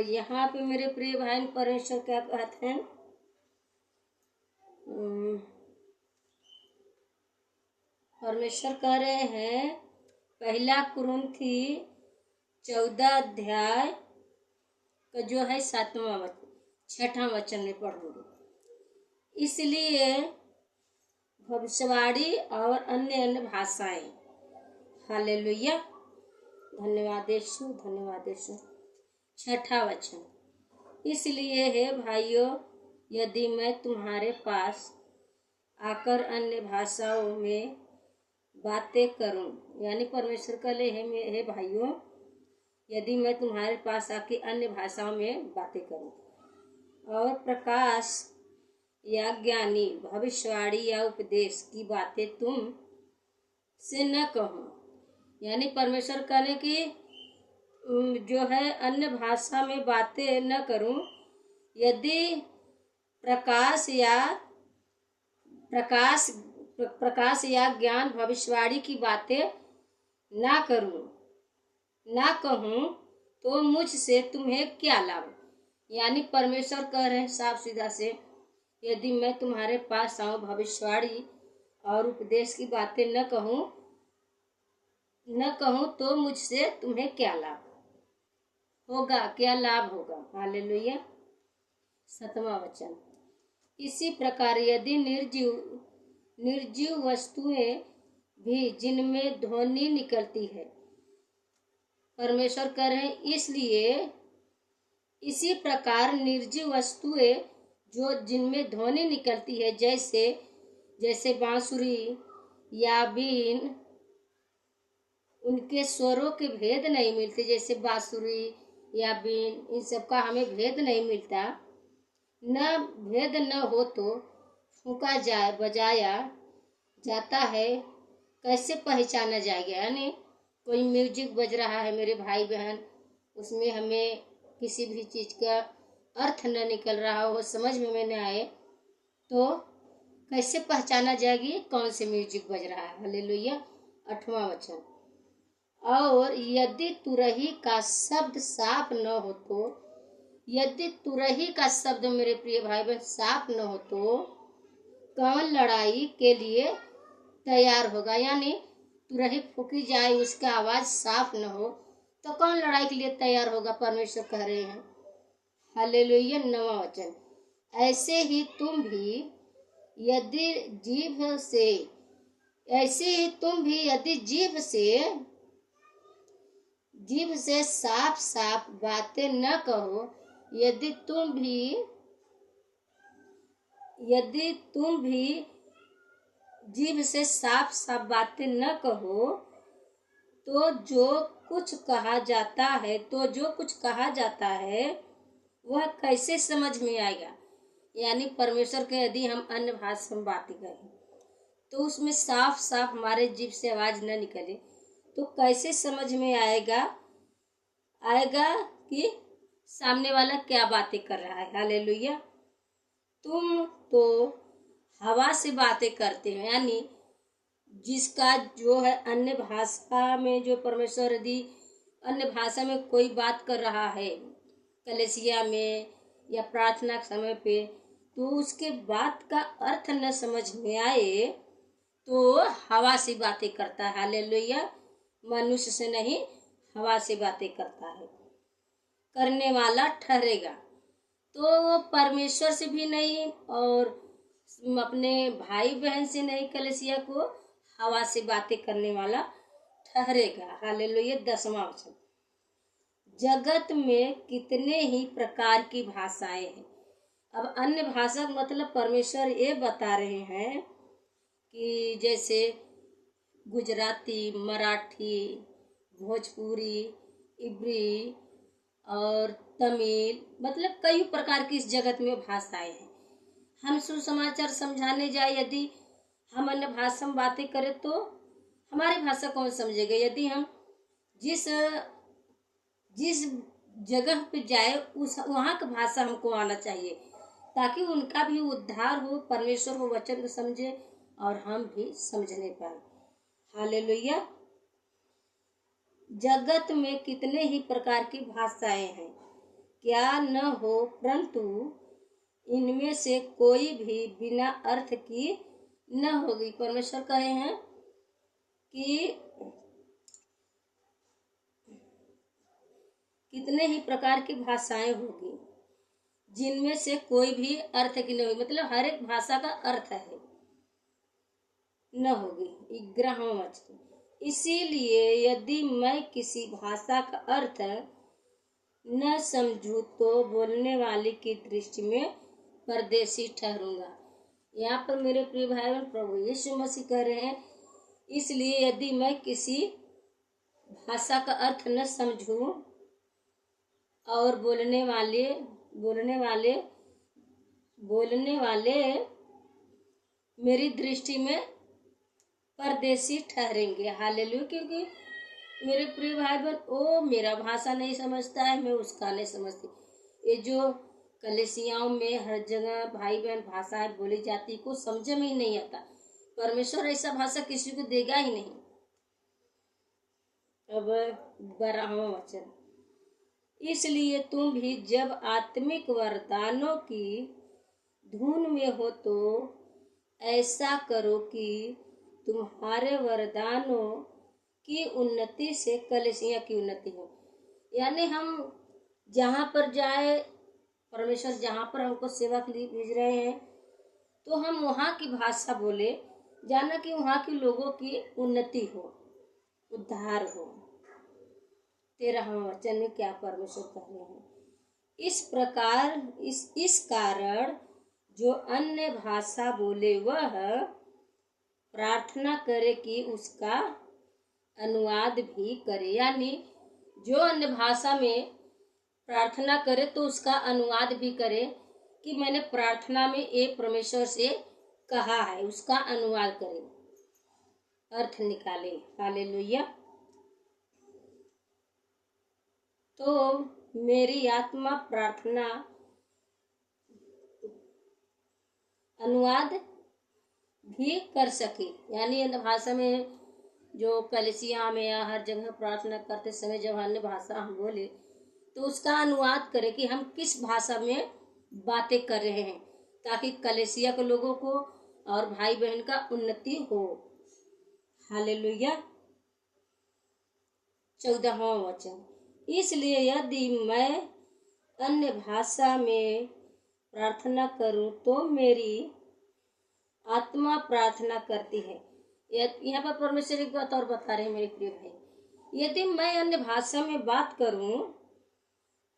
यहाँ पे मेरे प्रिय भाई परमेश्वर क्या कहते हैं, परमेश्वर कह रहे हैं पहला कुरिन्थी 14 अध्याय का जो है 6वां वचन में पढ़ूंगी। इसलिए भविष्यवाणी और अन्य अन्य भाषाएं। हालेलुया, धन्यवाद यीशु, धन्यवाद यीशु। 6वां वचन, इसलिए हे भाइयों, यदि मैं तुम्हारे पास आकर अन्य भाषाओं में बातें करूं, यानी परमेश्वर का ले हे भाइयों, यदि मैं तुम्हारे पास आके अन्य भाषाओं में बातें करूं और प्रकाश या ज्ञानी भविष्यवाणी या उपदेश की बातें तुम से न कहूं, यानी परमेश्वर कहने की जो है अन्य भाषा में बातें न करूं, यदि प्रकाश या ज्ञान भविष्यवाणी की बातें ना कहूं तो मुझसे तुम्हें क्या लाभ। यानी परमेश्वर कह रहे हैं साफ सीधा से, यदि मैं तुम्हारे पास आऊं भविष्यवाणी और उपदेश की बातें न कहूं तो मुझसे तुम्हें क्या लाभ होगा, क्या लाभ होगा। हालेलुया। 7वां वचन, इसी प्रकार यदि निर्जीव वस्तुएं भी जिनमें ध्वनि निकलती है, परमेश्वर कह रहे हैं इसलिए इसी प्रकार निर्जीव वस्तुएं जो जिनमें ध्वनि निकलती है, जैसे बांसुरी या बीन, उनके स्वरों के भेद नहीं मिलते। जैसे बांसुरी या बीन, इन सब का हमें भेद नहीं मिलता। न भेद न हो तो फूंका बजाया जाता है, कैसे पहचाना जाएगा। यानी कोई म्यूजिक बज रहा है मेरे भाई बहन, उसमें हमें किसी भी चीज का अर्थ न निकल रहा हो, समझ में न आए, तो कैसे पहचाना जाएगी कौन से म्यूजिक बज रहा है। हालेलुया। 8वां वचन, और यदि तुरही का शब्द साफ न हो तो, यदि तुरही का शब्द मेरे प्रिय भाई बहन साफ न हो तो कौन लड़ाई के लिए तैयार होगा। यानी तुरही फूकी जाए, उसका आवाज साफ न हो तो कौन लड़ाई के लिए तैयार होगा, परमेश्वर कह रहे हैं। हालेलुया। 9वां वचन, ऐसे ही तुम भी यदि जीभ से साफ बातें न कहो, यदि तुम भी जीभ से साफ बातें न कहो तो जो कुछ कहा जाता है वह कैसे समझ में आएगा। यानी परमेश्वर के यदि हम अन्य भाषा में बातें करें तो उसमें साफ हमारे जीभ से आवाज न निकले तो कैसे समझ में आएगा कि सामने वाला क्या बातें कर रहा है। हालेलुया। तुम तो हवा से बातें करते हो, यानी जिसका जो है अन्य भाषा में, जो परमेश्वर यदि अन्य भाषा में कोई बात कर रहा है कलीसिया में या प्रार्थना समय पे, तो उसके बात का अर्थ न समझ में आए तो हवा से बातें करता है। हालेलुया। मनुष्य से नहीं, हवा से बातें करता है। करने वाला ठहरेगा, तो वो परमेश्वर से भी नहीं और अपने भाई बहन से नहीं, कलीसिया को हवा से बातें करने वाला ठहरेगा। हालेलुया। 10वां वचन, जगत में कितने ही प्रकार की भाषाएं हैं। अब अन्य भाषा मतलब परमेश्वर ये बता रहे हैं कि जैसे गुजराती, मराठी, भोजपुरी, इब्री और तमिल, मतलब कई प्रकार की इस जगत में भाषाएं हैं। हम सुसमाचार समझाने जाए, यदि हम अन्य भाषा में बातें करें तो हमारी भाषा कौन समझेगा। यदि हम जिस जगह पे जाए वहाँ की भाषा हमको आना चाहिए, ताकि उनका भी उद्धार हो, परमेश्वर वो वचन को समझे और हम भी समझने पाए। हालेलुया। जगत में कितने ही प्रकार की भाषाएं हैं। क्या न हो, परंतु इनमें से कोई भी बिना अर्थ की न होगी। परमेश्वर कहे हैं कि कितने ही प्रकार की भाषाएं होगी जिनमें से कोई भी अर्थ की नहीं होगी, मतलब हर एक भाषा का अर्थ है, न होगी। 11वां वचन, इसीलिए यदि मैं किसी भाषा का अर्थ न समझूं तो बोलने वाले की दृष्टि में परदेशी ठहरूंगा। यहाँ पर मेरे प्रिय भाई बहन, प्रभु यीशु मसीह कह रहे हैं, इसलिए यदि मैं किसी भाषा का अर्थ न समझूं और बोलने वाले मेरी दृष्टि में परदेशी ठहरेंगे। हालेलुया। क्योंकि मेरे प्रिय भाई बहन, वो मेरा भाषा नहीं समझता है, मैं उसका नहीं समझती। ये जो कलीसियाओं में हर जगह भाई बहन भाषाएं बोली जाती, को समझ में ही नहीं आता। परमेश्वर ऐसा भाषा किसी को देगा ही नहीं। अब 12वां वचन, इसलिए तुम भी जब आत्मिक वरदानों की धुन में हो तो ऐसा करो कि तुम्हारे वरदानों की उन्नति से कलीसिया की उन्नति हो। यानी हम जहाँ पर जाए, परमेश्वर जहाँ पर हमको सेवा के लिए भेज रहे हैं, तो हम वहाँ की भाषा बोले, जाना कि वहाँ के लोगों की उन्नति हो, उद्धार हो। 13वां वचन में क्या परमेश्वर कह रहे हैं, इस प्रकार इस कारण जो अन्य भाषा बोले वह प्रार्थना करे कि उसका अनुवाद भी करे। यानी जो अन्य भाषा में प्रार्थना करे तो उसका अनुवाद भी करे, कि मैंने प्रार्थना में एक परमेश्वर से कहा है, उसका अनुवाद करे, अर्थ निकाले। हालेलुया। तो मेरी आत्मा प्रार्थना अनुवाद भी कर सके। यानी अन्य भाषा में जो कलीसिया में या हर जगह प्रार्थना करते समय जब अन्य भाषा हम बोले तो उसका अनुवाद करें कि हम किस भाषा में बातें कर रहे हैं, ताकि कलीसिया के लोगों को और भाई बहन का उन्नति हो। हालेलुया। 14वां वचन, इसलिए यदि मैं अन्य भाषा में प्रार्थना करूं तो मेरी आत्मा प्रार्थना करती है। यहाँ पर परमेश्वर एक बात और बता रहे हैं मेरे प्रिय भाई, यदि मैं अन्य भाषा में बात करूं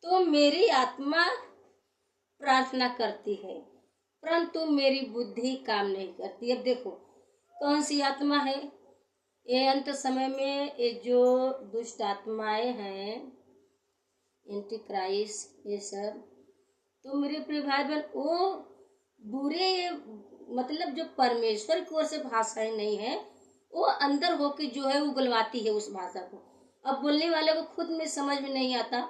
तो मेरी आत्मा प्रार्थना करती है, परंतु मेरी बुद्धि काम नहीं करती। अब देखो कौन सी आत्मा है ये अंत समय में, ये जो दुष्ट आत्माएं हैं, एंटी क्राइस्ट, ये सब, तो मेरे प्रिय भाई बहन, वो बुरे, मतलब जो परमेश्वर की ओर से भाषाएं नहीं है, वो अंदर होके जो है उगलवाती है उस भाषा को। अब बोलने वाले को खुद में समझ में नहीं आता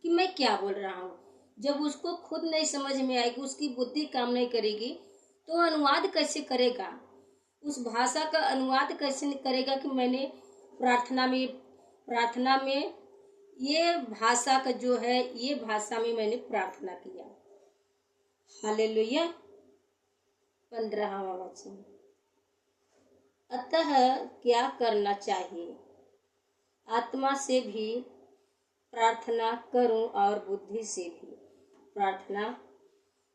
कि मैं क्या बोल रहा हूँ। जब उसको खुद नहीं समझ में आएगी, उसकी बुद्धि काम नहीं करेगी, तो अनुवाद कैसे करेगा, उस भाषा का अनुवाद कैसे करेगा कि मैंने प्रार्थना में ये भाषा का जो है, ये भाषा में मैंने प्रार्थना किया। हालेलुया। 15वां वचन, अतः क्या करना चाहिए, आत्मा से भी प्रार्थना करूं और बुद्धि से भी प्रार्थना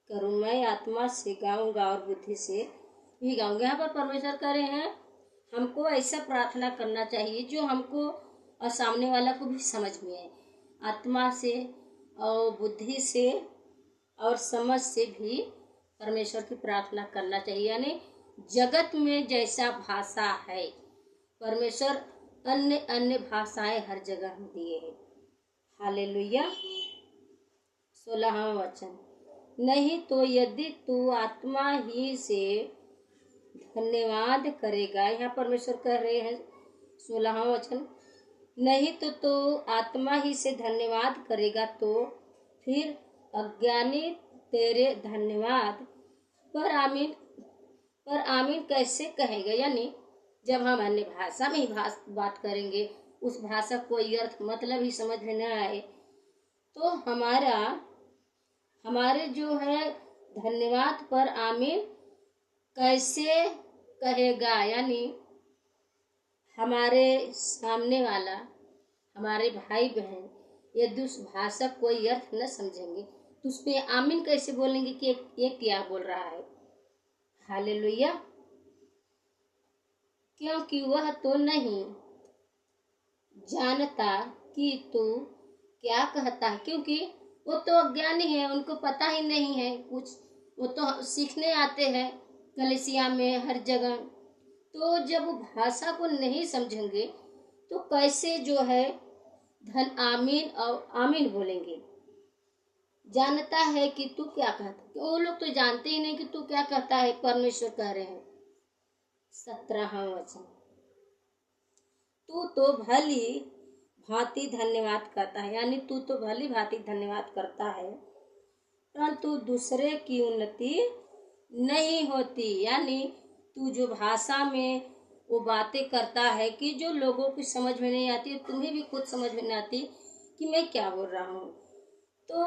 करूं। मैं आत्मा से गाऊंगा और बुद्धि से भी गाऊंगा। यहाँ पर परमेश्वर कह रहे हैं हमको ऐसा प्रार्थना करना चाहिए जो हमको और सामने वाला को भी समझ में आए। आत्मा से और बुद्धि से और समझ से भी परमेश्वर की प्रार्थना करना चाहिए। यानी जगत में जैसा भाषा है, परमेश्वर अन्य अन्य भाषाएं हर जगह दिए हैं। हालेलुया। 16वां वचन, नहीं तो यदि तू आत्मा ही से धन्यवाद करेगा। यहाँ परमेश्वर कह रहे हैं 16वां वचन, नहीं तो तू आत्मा ही से धन्यवाद करेगा तो फिर अज्ञानी तेरे धन्यवाद पर आमीन कैसे कहेगा। यानी जब हम अन्य भाषा में ही बात करेंगे, उस भाषा को कोई अर्थ मतलब ही समझ में न आए, तो हमारे जो है धन्यवाद पर आमीन कैसे कहेगा, यानी हमारे सामने वाला, हमारे भाई बहन यदि उस भाषा कोई अर्थ न समझेंगे तो उस पे आमीन कैसे बोलेंगे कि ये क्या बोल रहा है। हालेलुया। क्योंकि वह तो नहीं जानता कि तू क्या कहता है, क्योंकि वो तो अज्ञानी है, उनको पता ही नहीं है कुछ। वो तो सीखने आते हैं कलीसिया में हर जगह, तो जब वो भाषा को नहीं समझेंगे तो कैसे जो है धन आमीन और आमीन बोलेंगे। जानता है कि तू क्या कहता है, वो लोग तो जानते ही नहीं कि तू क्या कहता है। परमेश्वर कह रहे हैं 17वां वचन, तू तो भली भांति धन्यवाद करता है, यानी तू तो भली भांति धन्यवाद करता है परंतु दूसरे की उन्नति नहीं होती। यानी तू जो भाषा में वो बातें करता है कि जो लोगों की समझ में नहीं आती, तुम्हें भी खुद समझ में नहीं आती कि मैं क्या बोल रहा हूँ। तो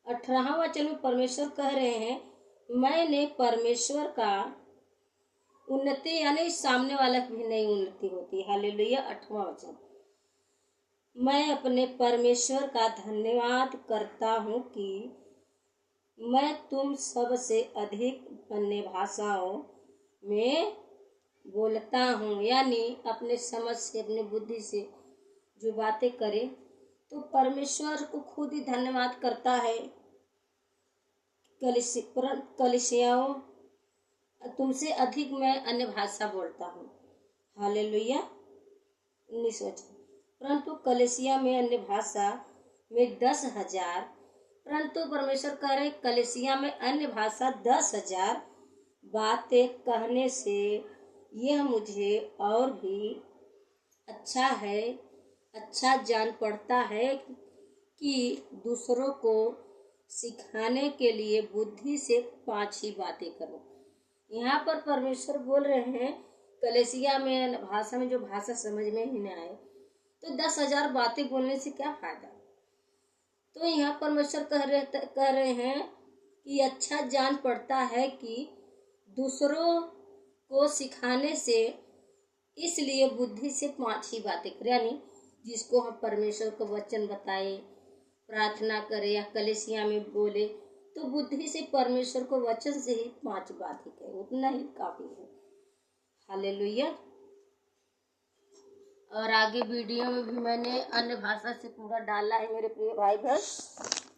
18वां वचन में परमेश्वर कह रहे हैं मैंने परमेश्वर का उन्नति, यानी सामने वाला की भी नहीं उन्नति होती। हालेलुया। 8वां वचन, मैं अपने परमेश्वर का धन्यवाद करता हूँ कि मैं तुम सब से अधिक अन्य भाषाओं में बोलता हूँ। यानी अपने समझ से, अपने बुद्धि से जो बातें करे तो परमेश्वर को खुद ही धन्यवाद करता है। कलीसियाओं तुमसे अधिक मैं अन्य भाषा बोलता हूँ। हालेलुया। 19 वचन, परंतु कलीसिया में अन्य भाषा में 10,000, परंतु परमेश्वर कह रहे कलीसिया में अन्य भाषा 10,000 बातें कहने से यह मुझे और भी अच्छा है, अच्छा जान पड़ता है कि दूसरों को सिखाने के लिए बुद्धि से 5 ही बातें करो। यहाँ पर परमेश्वर बोल रहे हैं कलीसिया में भाषा में जो भाषा समझ में ही न आए तो 10,000 बातें बोलने से क्या फायदा। तो यहाँ परमेश्वर कह रहे हैं कि अच्छा जान पड़ता है कि दूसरों को सिखाने से, इसलिए बुद्धि से 5 ही बातें करें। यानी जिसको हम परमेश्वर को वचन बताए, प्रार्थना करे या कलीसिया में बोले तो बुद्धि से परमेश्वर को वचन से ही 5 बातें कहे, उतना ही काफी है। हालेलुया। और आगे वीडियो में भी मैंने अन्य भाषा से पूरा डाला है मेरे प्रिय भाई बहन,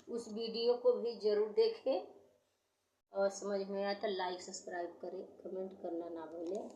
उस वीडियो को भी जरूर देखें और समझ में आया तो लाइक सब्सक्राइब करें, कमेंट करना ना भूलें।